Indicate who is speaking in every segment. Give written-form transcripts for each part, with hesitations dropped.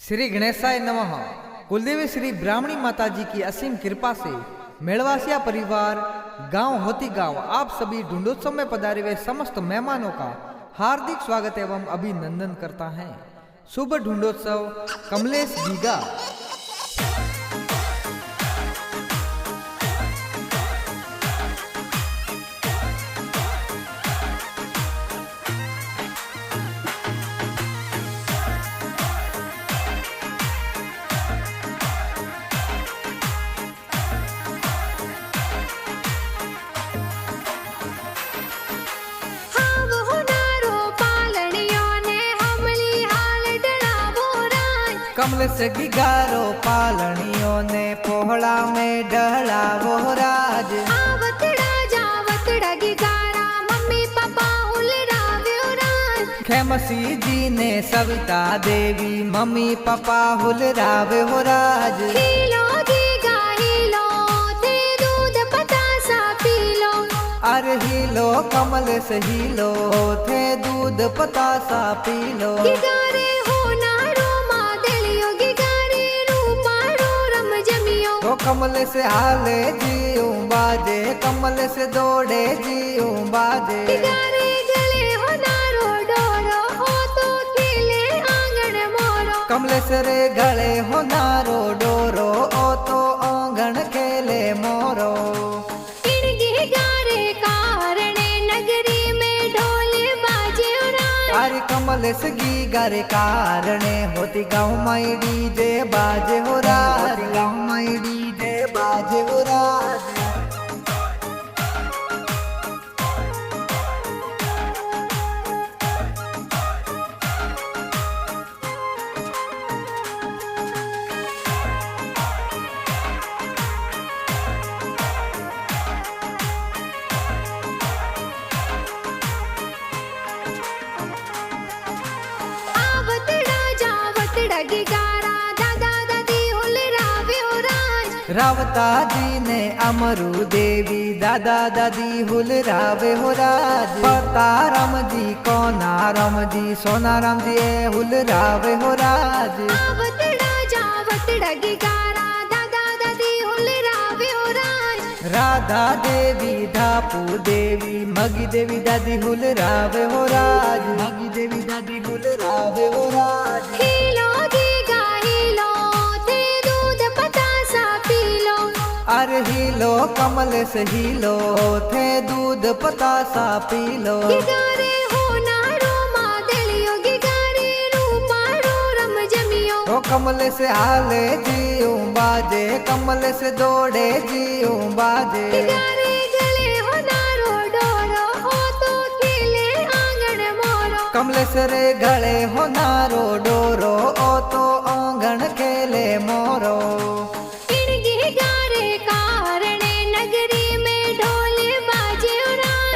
Speaker 1: श्री गणेशाय नमः। कुलदेवी श्री ब्राह्मणी माता जी की असीम कृपा से मेड़वासिया परिवार गांव होती गांव आप सभी ढूंढोत्सव में पधारे हुए समस्त मेहमानों का हार्दिक स्वागत एवं अभिनंदन करता है। शुभ ढूंढोत्सव कमलेश बीगा। कमलेश गिगारो पालनियों ने पोहड़ा में डहलावो राज।
Speaker 2: आवतड़ा जावतड़ा गिगारा मम्मी पापा हुलराव्यो राज।
Speaker 1: खेमसी जी ने सविता देवी मम्मी पापा हुलरावे हो राज।
Speaker 2: हीलो गीगा हीलो थे दूध पतासा पीलो।
Speaker 1: अरे हीलो कमलेश हीलो थे दूध पतासा पीलो।
Speaker 2: गिगारे
Speaker 1: कमल से हाले जीऊं बाजे कमल से दौड़े जीऊं बाजे।
Speaker 2: गिगारे गले हो नारो डोरो हो तो खेले आंगन मोरो।
Speaker 1: कमल से रे गले हो नारो डोरो ओ तो आंगन खेले मोरो।
Speaker 2: इन गिगारे कारणे नगरी में ढोल बाजे उरान।
Speaker 1: अरे कमल से गिगारे कारणे होती गाँव में डीजे बाजे हो राज। गाँव में डीजे बाजे हो राज। रावता जी ने अमरू देवी दादा दादी हुलरावे हो राज। पताराम जी कोनाराम जी सोनाराम जी हुलरावे हो राज।
Speaker 2: आवतड़ा जावतड़ा गिगारा दादा दादी हुलरावे हो राज।
Speaker 1: राधा देवी धापू देवी मगी देवी दादी हुलरावे हो राज। मगी देवी दादी हुलरावे हो राज।
Speaker 2: हीलो गीगा हीलो थे दूध पतासा पीलो।
Speaker 1: अरे हीलो कमलेश हीलो थे दूध पतासा पीलो।
Speaker 2: गिगारे हो नारो मादलियो गिगारे रूपारो रम जमियो।
Speaker 1: ओ कमलेश हाले जीऊं बाजे कमलेश दौड़े जीऊं बाजे।
Speaker 2: गिगारे गले हो नारो डोरो हो तो खेले आंगन मोरो।
Speaker 1: कमलेश रे गले हो नारो डोरो ओ तो आंगन खेले मोरो।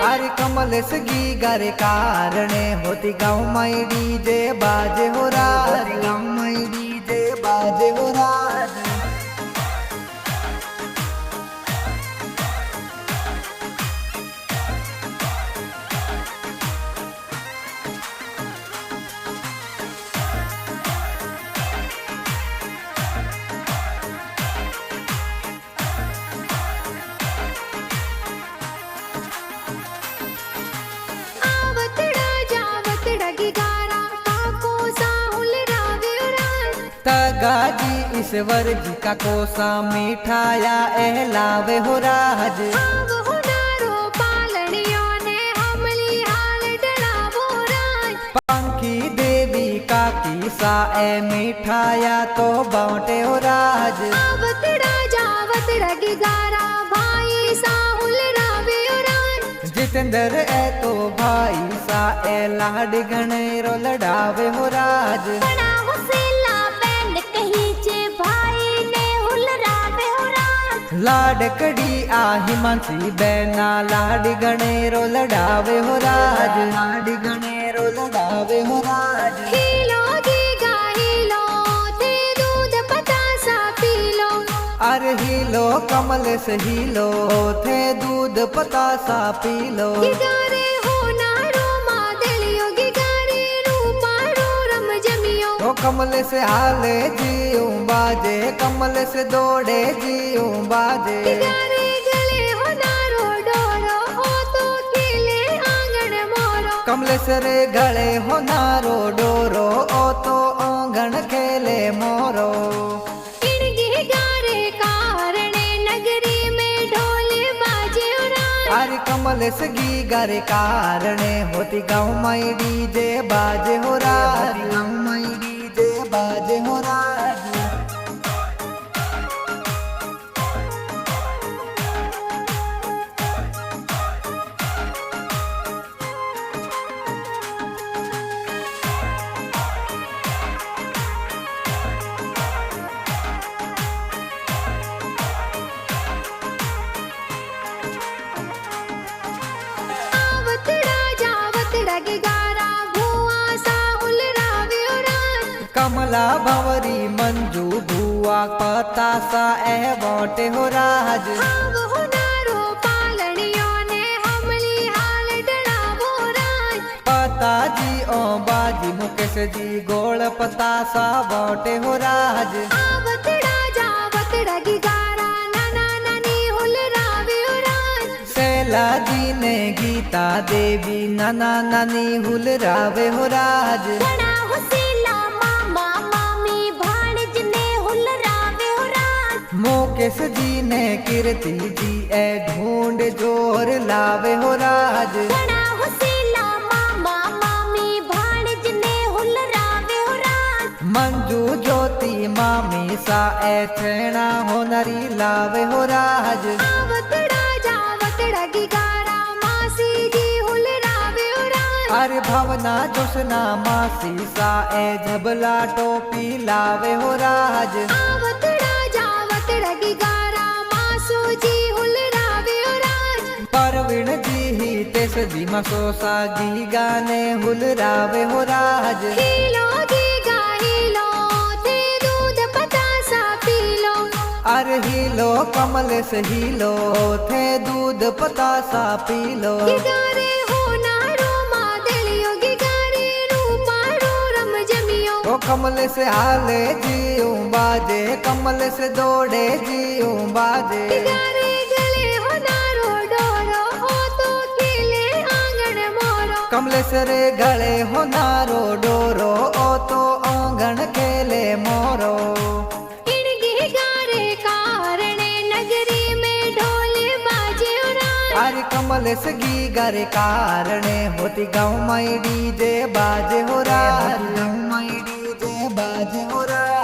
Speaker 1: अरे कमलेश गीगारे कारणे होती गाँव में डीजे बाजे हो राज। गाँव में डीजे बाजे हो राज। गाजी ईश्वर जी का कोसा मिठाया एहलावे हो राज। पंखी देवी का किसा ए मिठाया तो बांटे हो राज।
Speaker 2: आवतड़ा जावतड़ा गिगारा भाई सा हुलरावे हो राज।
Speaker 1: जितेंद्र ए तो भाई सा ए लाड गणेरो लड़ावे हो राज। लाडकड़ी आ हिमांशी बैना लाडी गणेरो लड़ावे हो राज। लाडी गणेरो लड़ावे हो राज।
Speaker 2: हीलो गीगा हीलो थे दूध पतासा पीलो।
Speaker 1: अरे हीलो कमलेश हीलो थे दूध पतासा पीलो।
Speaker 2: गिगारे हो नारो मादलियो गिगारे रूपारो रम जमियो।
Speaker 1: कमल से हाले जीऊं बाजे, कमल से दौड़े जीऊं बाजे।
Speaker 2: गारे गले हो नारो डोरो ओ तो खिले आंगन मोरो।
Speaker 1: कमल से रे गले हो नारो डोरो ओ तो आंगन खेले मोरो।
Speaker 2: इनकी गारे कारणे नगरी में ढोल बाजे उड़ान।
Speaker 1: अरे कमल से गी गारे कारणे होती गाँव माई डीजे बाजे हो राज, गाँव माई डीजे बाजे हो राज। कमला भंवरी मंजू भुआ पतासा ए बोटे हो राज। पताजी ओ बाजी मुकेश जी गोल पतासा बोटे हो राज। शैला जी ने गीता देवी नाना नानी हुलरावे हो राज। मुकेश जी ने कीर्ति जी ए ढूंढ जोर लावे हो राज। मंजू ज्योति मामी सा ए थेना होनरी लावे हो राज। अरे भवना जोशना मासी सा ए झबला टोपी लावे हो राज। परवीण जी ही तेस जी मसोसा गी गाने हुलरावे हो राज। अरे हीलो कमल से हीलो थे दूध पतासा पी लो। ओ कमल से हाले जीऊं बाजे, कमल से दौड़े जीऊं बाजे। कमल से रे गले हो नारो डोरो ओ तो आंगन खेले मोरो। अरे कमल से गी गारे कारणे होती गाँव माई डीजे बाजे हो राज, गाँव माई डीजे बाजे हो राज।